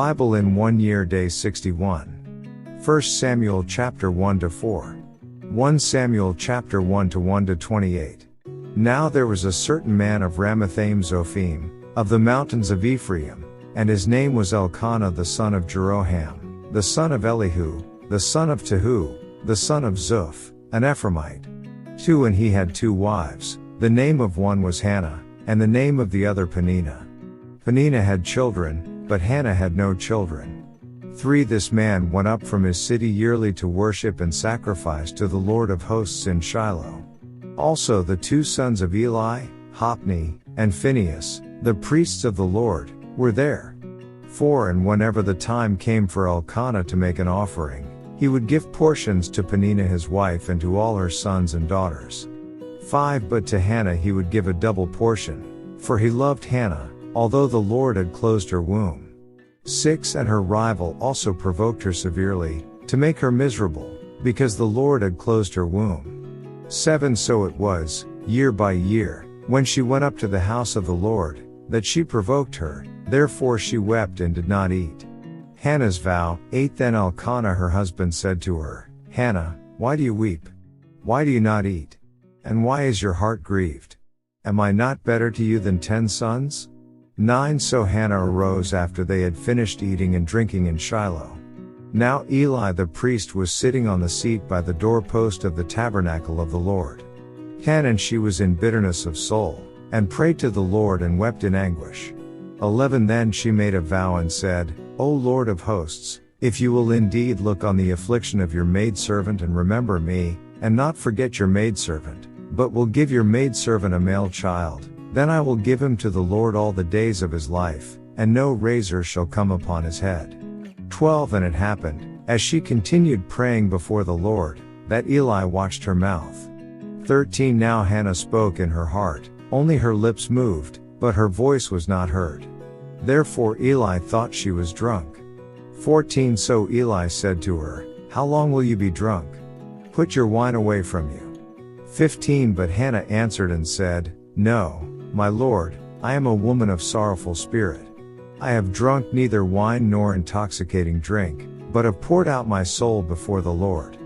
Bible in 1 year, day 61. 1 Samuel chapter 1 to 4. 1 Samuel chapter 1 to 1 to 28. Now there was a certain man of Ramathaim Zophim, of the mountains of Ephraim, and his name was Elkanah the son of Jeroham, the son of Elihu, the son of Tehu, the son of Zuph, an Ephraimite. 2 And he had 2 wives, the name of one was Hannah, and the name of the other Peninnah. Peninnah had children, but Hannah had no children. 3 This man went up from his city yearly to worship and sacrifice to the Lord of hosts in Shiloh. Also the 2 sons of Eli, Hophni, and Phinehas, the priests of the Lord, were there. 4 And whenever the time came for Elkanah to make an offering, he would give portions to Peninnah his wife and to all her sons and daughters. 5 But to Hannah he would give a double portion, for he loved Hannah, although the Lord had closed her womb. 6 And her rival also provoked her severely, to make her miserable, because the Lord had closed her womb. 7 So it was, year by year, when she went up to the house of the Lord, that she provoked her, therefore she wept and did not eat. Hannah's vow. 8 Then Elkanah her husband said to her, Hannah, why do you weep? Why do you not eat? And why is your heart grieved? Am I not better to you than 10 sons? 9 So Hannah arose after they had finished eating and drinking in Shiloh. Now Eli the priest was sitting on the seat by the doorpost of the tabernacle of the Lord. 10 And she was in bitterness of soul, and prayed to the Lord and wept in anguish. 11 Then she made a vow and said, O Lord of hosts, if you will indeed look on the affliction of your maidservant and remember me, and not forget your maidservant, but will give your maidservant a male child, then I will give him to the Lord all the days of his life, and no razor shall come upon his head. 12 And it happened, as she continued praying before the Lord, that Eli watched her mouth. 13 Now Hannah spoke in her heart, only her lips moved, but her voice was not heard. Therefore Eli thought she was drunk. 14 So Eli said to her, How long will you be drunk? Put your wine away from you. 15 But Hannah answered and said, No, my Lord, I am a woman of sorrowful spirit. I have drunk neither wine nor intoxicating drink, but have poured out my soul before the Lord.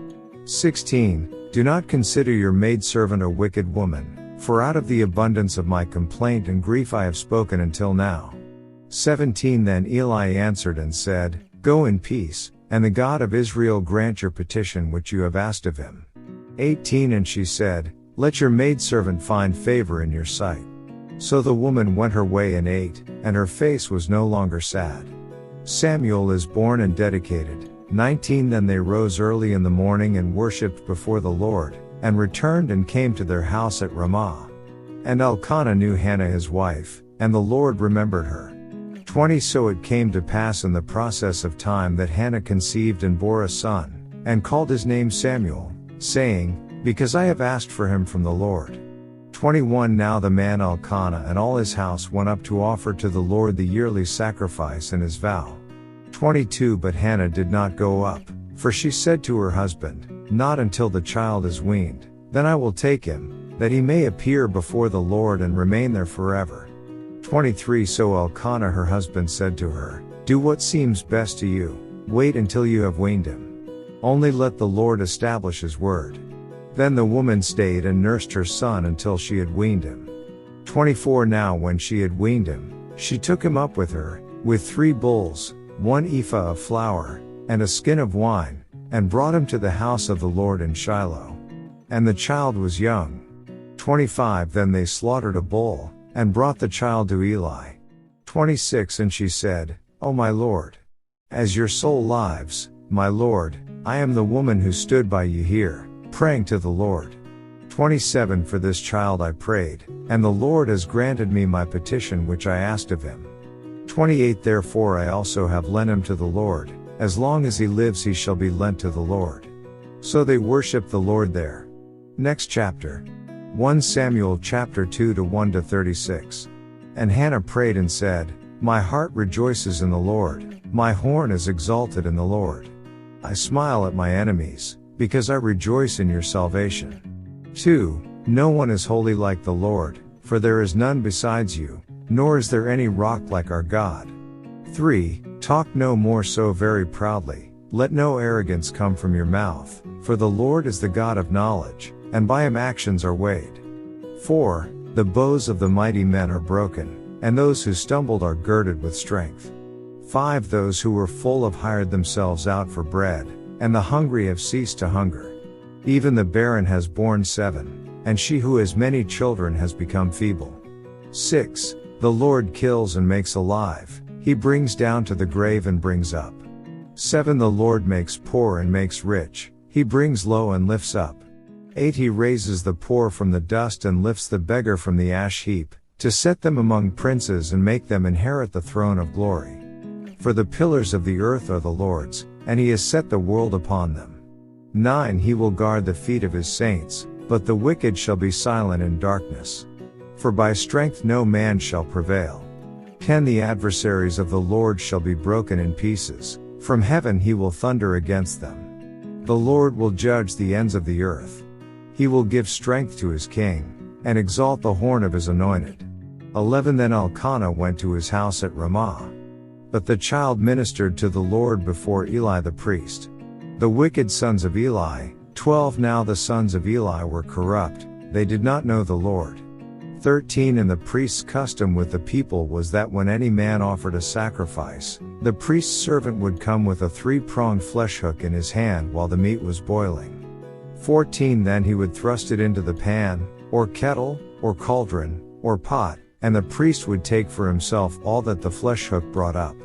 16 Do not consider your maidservant a wicked woman, for out of the abundance of my complaint and grief I have spoken until now. 17 Then Eli answered and said, Go in peace, and the God of Israel grant your petition which you have asked of him. 18 And she said, Let your maidservant find favor in your sight. So the woman went her way and ate, and her face was no longer sad. Samuel is born and dedicated. 19 Then they rose early in the morning and worshipped before the Lord, and returned and came to their house at Ramah. And Elkanah knew Hannah his wife, and the Lord remembered her. 20 So it came to pass in the process of time that Hannah conceived and bore a son, and called his name Samuel, saying, Because I have asked for him from the Lord. 21 Now the man Elkanah and all his house went up to offer to the Lord the yearly sacrifice and his vow. 22 But Hannah did not go up, for she said to her husband, Not until the child is weaned, then I will take him, that he may appear before the Lord and remain there forever. 23 So Elkanah her husband said to her, Do what seems best to you, wait until you have weaned him. Only let the Lord establish his word. Then the woman stayed and nursed her son until she had weaned him. 24 Now when she had weaned him, she took him up with her, with 3 bulls, 1 ephah of flour, and a skin of wine, and brought him to the house of the Lord in Shiloh. And the child was young. 25 Then they slaughtered a bull, and brought the child to Eli. 26 And she said, O my Lord, as your soul lives, my Lord, I am the woman who stood by you here, praying to the Lord. 27 For this child I prayed, and the Lord has granted me my petition which I asked of him. 28 Therefore I also have lent him to the Lord, as long as he lives he shall be lent to the Lord. So they worshiped the Lord there. Next chapter. 1 Samuel chapter 2 to 1 to 36. And Hannah prayed and said, My heart rejoices in the Lord, my horn is exalted in the Lord. I smile at my enemies, because I rejoice in your salvation. 2 No one is holy like the Lord, for there is none besides you, nor is there any rock like our God. 3 Talk no more so very proudly, let no arrogance come from your mouth, for the Lord is the God of knowledge, and by him actions are weighed. 4. The bows of the mighty men are broken, and those who stumbled are girded with strength. 5. Those who were full have hired themselves out for bread, and the hungry have ceased to hunger. Even the barren has borne 7, and she who has many children has become feeble. 6. The Lord kills and makes alive, he brings down to the grave and brings up. 7. The Lord makes poor and makes rich, he brings low and lifts up. 8. He raises the poor from the dust and lifts the beggar from the ash heap, to set them among princes and make them inherit the throne of glory. For the pillars of the earth are the Lord's, and he has set the world upon them. 9. He will guard the feet of his saints, but the wicked shall be silent in darkness. For by strength no man shall prevail. 10. The adversaries of the Lord shall be broken in pieces, from heaven he will thunder against them. The Lord will judge the ends of the earth. He will give strength to his king, and exalt the horn of his anointed. 11. Then Elkanah went to his house at Ramah. But the child ministered to the Lord before Eli the priest. The wicked sons of Eli. 12. Now the sons of Eli were corrupt, they did not know the Lord. 13. And the priest's custom with the people was that when any man offered a sacrifice, the priest's servant would come with a 3-pronged flesh hook in his hand while the meat was boiling. 14. Then he would thrust it into the pan, or kettle, or cauldron, or pot, and the priest would take for himself all that the flesh hook brought up.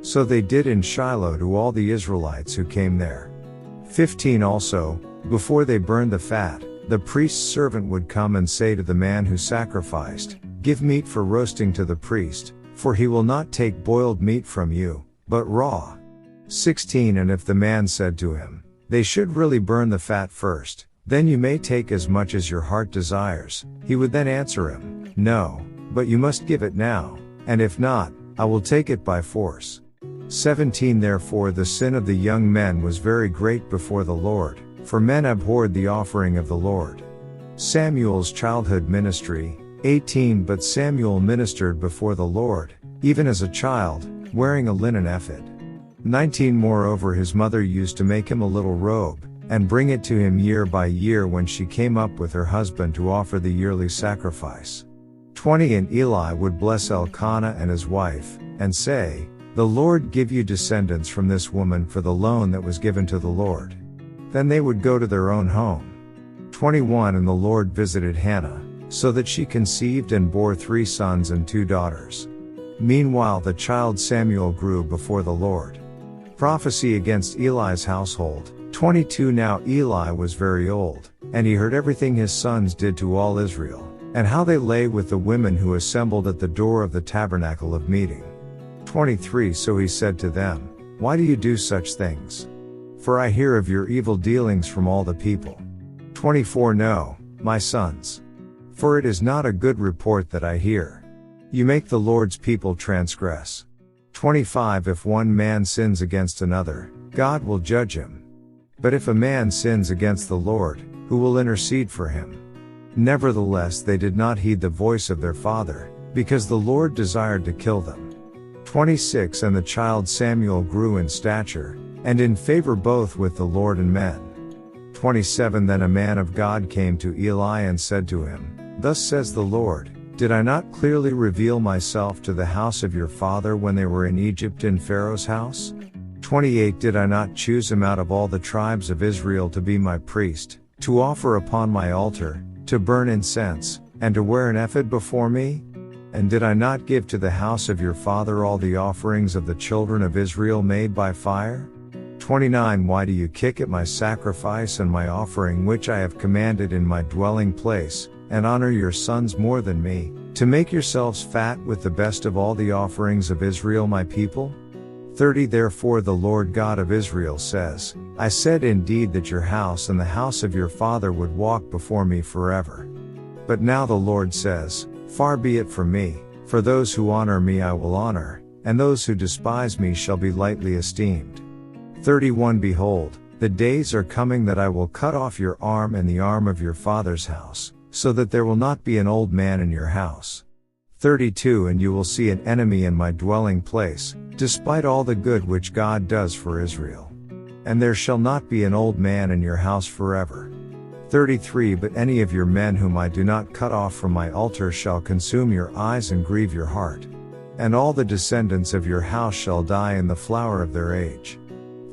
So they did in Shiloh to all the Israelites who came there. 15. Also, before they burned the fat, the priest's servant would come and say to the man who sacrificed, "Give meat for roasting to the priest, for he will not take boiled meat from you, but raw." 16. And if the man said to him, "They should really burn the fat first, then you may take as much as your heart desires," he would then answer him, "No, but you must give it now, and if not, I will take it by force." 17. Therefore the sin of the young men was very great before the Lord, for men abhorred the offering of the Lord. Samuel's childhood ministry. 18. But Samuel ministered before the Lord, even as a child, wearing a linen ephod. 19. Moreover his mother used to make him a little robe, and bring it to him year by year when she came up with her husband to offer the yearly sacrifice. 20. And Eli would bless Elkanah and his wife, and say, "The Lord give you descendants from this woman for the loan that was given to the Lord." Then they would go to their own home. 21. And the Lord visited Hannah, so that she conceived and bore 3 sons and 2 daughters. Meanwhile the child Samuel grew before the Lord. Prophecy against Eli's household. 22. Now Eli was very old, and he heard everything his sons did to all Israel, and how they lay with the women who assembled at the door of the tabernacle of meeting. 23. So he said to them, "Why do you do such things? For I hear of your evil dealings from all the people." 24. No, my sons. For it is not a good report that I hear. You make the Lord's people transgress. 25. If one man sins against another, God will judge him. But if a man sins against the Lord, who will intercede for him? Nevertheless they did not heed the voice of their father, because the Lord desired to kill them. 26. And the child Samuel grew in stature, and in favor both with the Lord and men. 27. Then a man of God came to Eli and said to him, "Thus says the Lord, did I not clearly reveal myself to the house of your father when they were in Egypt in Pharaoh's house? 28. Did I not choose him out of all the tribes of Israel to be my priest, to offer upon my altar, to burn incense, and to wear an ephod before me? And did I not give to the house of your father all the offerings of the children of Israel made by fire? 29. Why do you kick at my sacrifice and my offering which I have commanded in my dwelling place, and honor your sons more than me, to make yourselves fat with the best of all the offerings of Israel my people? 30. Therefore the Lord God of Israel says, I said indeed that your house and the house of your father would walk before me forever. But now the Lord says, far be it from me, for those who honor me I will honor, and those who despise me shall be lightly esteemed. 31. Behold, the days are coming that I will cut off your arm and the arm of your father's house, so that there will not be an old man in your house. 32 And you will see an enemy in my dwelling place, despite all the good which God does for Israel. And there shall not be an old man in your house forever. 33 But any of your men whom I do not cut off from my altar shall consume your eyes and grieve your heart. And all the descendants of your house shall die in the flower of their age.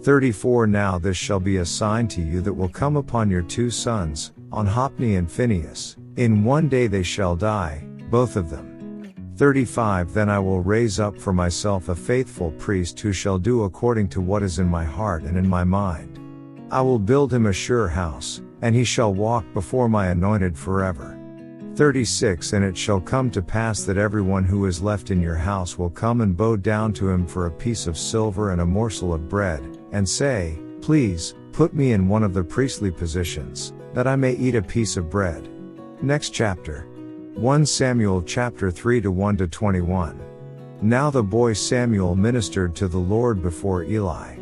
34 Now this shall be a sign to you that will come upon your 2 sons, on Hophni and Phinehas. In one day they shall die, both of them. 35 Then I will raise up for myself a faithful priest who shall do according to what is in my heart and in my mind. I will build him a sure house, and he shall walk before my anointed forever. 36 And it shall come to pass that everyone who is left in your house will come and bow down to him for a piece of silver and a morsel of bread, and say, Please, put me in one of the priestly positions, that I may eat a piece of bread. Next chapter. 1 Samuel chapter 3 to 1 to 21. Now the boy Samuel ministered to the Lord before Eli.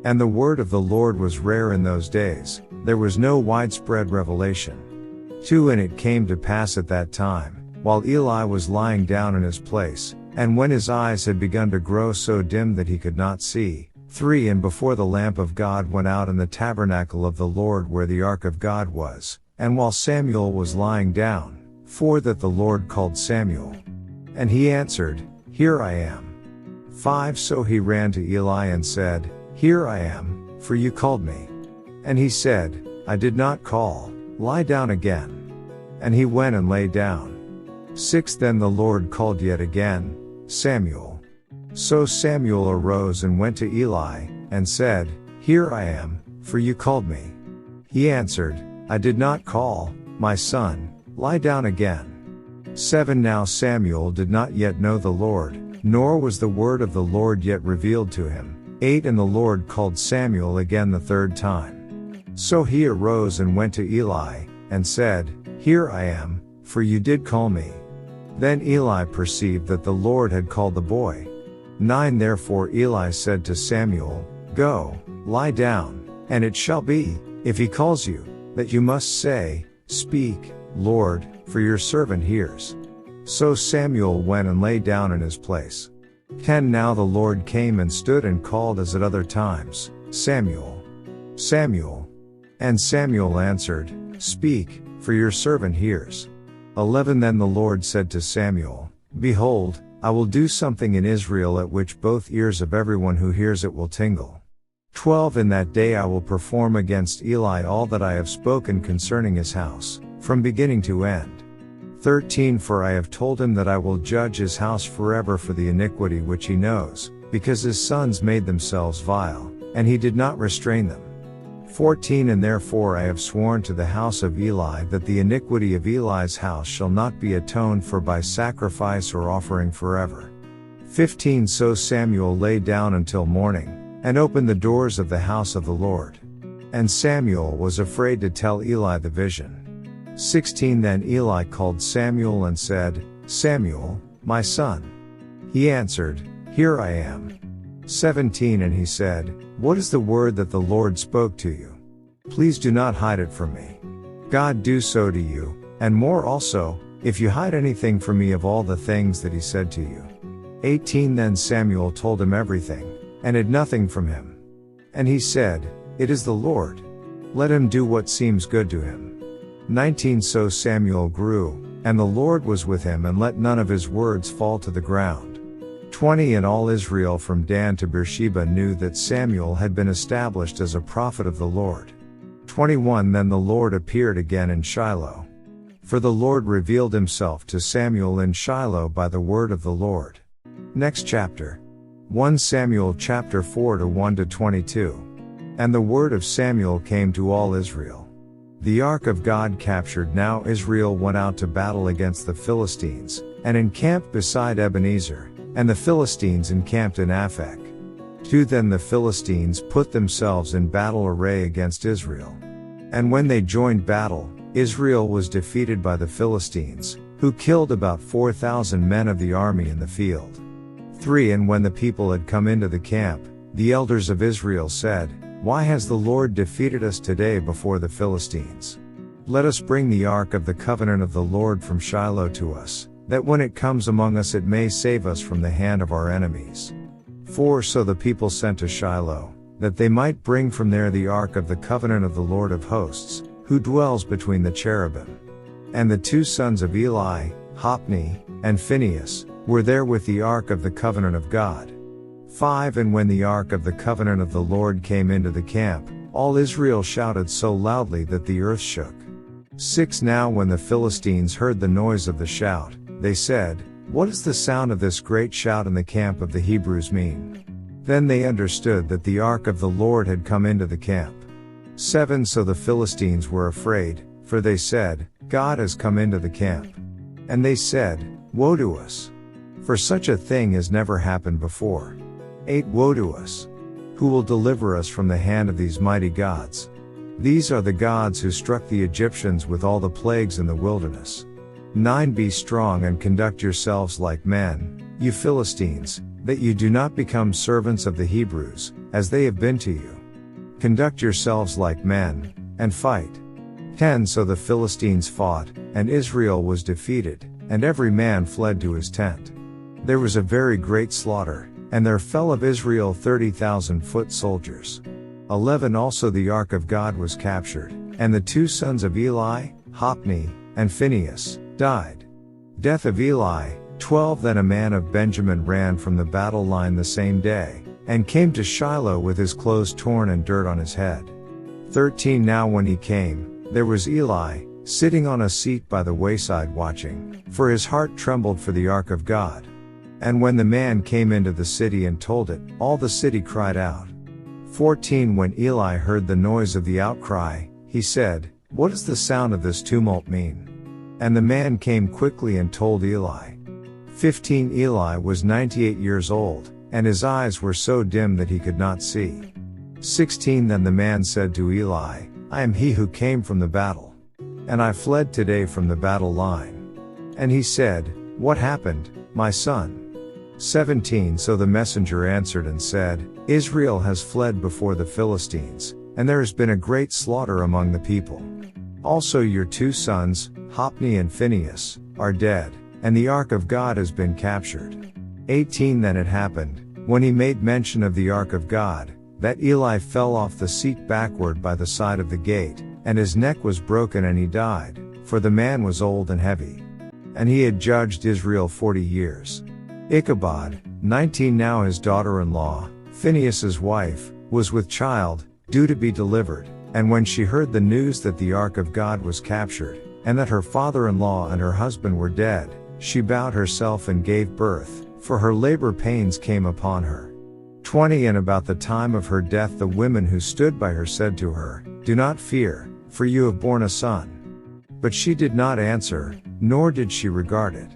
And the word of the Lord was rare in those days, there was no widespread revelation. 2 And it came to pass at that time, while Eli was lying down in his place, and when his eyes had begun to grow so dim that he could not see. 3 And before the lamp of God went out in the tabernacle of the Lord where the ark of God was, and while Samuel was lying down. 4 That the Lord called Samuel. And he answered, Here I am. 5 So he ran to Eli and said, Here I am, for you called me. And he said, I did not call, lie down again. And he went and lay down. 6 Then the Lord called yet again, Samuel. So Samuel arose and went to Eli, and said, Here I am, for you called me. He answered, I did not call, my son, lie down again. 7 Now Samuel did not yet know the Lord, nor was the word of the Lord yet revealed to him. 8 And the Lord called Samuel again the 3rd time. So he arose and went to Eli, and said, Here I am, for you did call me. Then Eli perceived that the Lord had called the boy. 9 Therefore Eli said to Samuel, Go, lie down, and it shall be, if he calls you, that you must say, Speak, Lord, for your servant hears. So Samuel went and lay down in his place. 10 Now the Lord came and stood and called as at other times, Samuel, Samuel. And Samuel answered, Speak, for your servant hears. 11 Then the Lord said to Samuel, Behold, I will do something in Israel at which both ears of everyone who hears it will tingle. 12 In that day I will perform against Eli all that I have spoken concerning his house, from beginning to end. 13 For I have told him that I will judge his house forever for the iniquity which he knows, because his sons made themselves vile, and he did not restrain them. 14 And therefore I have sworn to the house of Eli that the iniquity of Eli's house shall not be atoned for by sacrifice or offering forever. 15 So Samuel lay down until morning, and opened the doors of the house of the Lord. And Samuel was afraid to tell Eli the vision. 16 Then Eli called Samuel and said, Samuel, my son. He answered, Here I am. 17 And he said, What is the word that the Lord spoke to you? Please do not hide it from me. God do so to you, and more also, if you hide anything from me of all the things that he said to you. 18 Then Samuel told him everything, and hid nothing from him. And he said, It is the Lord. Let him do what seems good to him. 19 So Samuel grew, and the Lord was with him and let none of his words fall to the ground. 20 And all Israel from Dan to Beersheba knew that Samuel had been established as a prophet of the Lord. 21 Then the Lord appeared again in Shiloh. For the Lord revealed himself to Samuel in Shiloh by the word of the Lord. Next chapter. 1 Samuel chapter 4 to 1 to 22. And the word of Samuel came to all Israel. The ark of God captured. Now Israel went out to battle against the Philistines, and encamped beside Ebenezer, and the Philistines encamped in Aphek. 2 Then the Philistines put themselves in battle array against Israel. And when they joined battle, Israel was defeated by the Philistines, who killed about 4,000 men of the army in the field. 3 And when the people had come into the camp, the elders of Israel said, Why has the Lord defeated us today before the Philistines? Let us bring the ark of the covenant of the Lord from Shiloh to us, that when it comes among us it may save us from the hand of our enemies. 4 So the people sent to Shiloh, that they might bring from there the ark of the covenant of the Lord of hosts, who dwells between the cherubim. And the 2 sons of Eli, Hophni, and Phinehas, were there with the ark of the covenant of God. 5 And when the ark of the covenant of the Lord came into the camp, all Israel shouted so loudly that the earth shook. 6 Now when the Philistines heard the noise of the shout, they said, "What does the sound of this great shout in the camp of the Hebrews mean?" Then they understood that the ark of the Lord had come into the camp. 7 So the Philistines were afraid, for they said, "God has come into the camp." And they said, "Woe to us! For such a thing has never happened before." 8 Woe to us! Who will deliver us from the hand of these mighty gods? These are the gods who struck the Egyptians with all the plagues in the wilderness. 9 Be strong and conduct yourselves like men, you Philistines, that you do not become servants of the Hebrews, as they have been to you. Conduct yourselves like men, and fight. 10 So the Philistines fought, and Israel was defeated, and every man fled to his tent. There was a very great slaughter, and there fell of Israel 30,000 foot soldiers. 11 Also the ark of God was captured, and the 2 sons of Eli, Hophni, and Phinehas, died. Death of Eli. 12 Then a man of Benjamin ran from the battle line the same day, and came to Shiloh with his clothes torn and dirt on his head. 13 Now when he came, there was Eli, sitting on a seat by the wayside watching, for his heart trembled for the ark of God. And when the man came into the city and told it, all the city cried out. 14 When Eli heard the noise of the outcry, he said, "What does the sound of this tumult mean?" And the man came quickly and told Eli. 15 Eli was 98 years old, and his eyes were so dim that he could not see. 16 Then the man said to Eli, "I am he who came from the battle. And I fled today from the battle line." And he said, "What happened, my son?" 17 So the messenger answered and said, "Israel has fled before the Philistines, and there has been a great slaughter among the people. Also your 2 sons, Hophni and Phinehas, are dead, and the ark of God has been captured." 18 Then it happened, when he made mention of the ark of God, that Eli fell off the seat backward by the side of the gate, and his neck was broken and he died, for the man was old and heavy. And he had judged Israel 40 years. Ichabod. 19 Now his daughter-in-law, Phinehas's wife, was with child, due to be delivered, and when she heard the news that the ark of God was captured, and that her father-in-law and her husband were dead, she bowed herself and gave birth, for her labor pains came upon her. 20 And about the time of her death the women who stood by her said to her, "Do not fear, for you have borne a son." But she did not answer, nor did she regard it.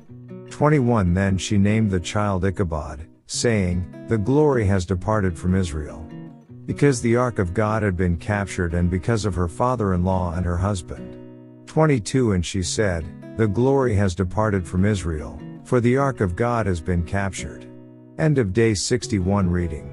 21 Then she named the child Ichabod, saying, "The glory has departed from Israel." Because the ark of God had been captured and because of her father-in-law and her husband. 22 And she said, "The glory has departed from Israel, for the ark of God has been captured." End of day 61 reading.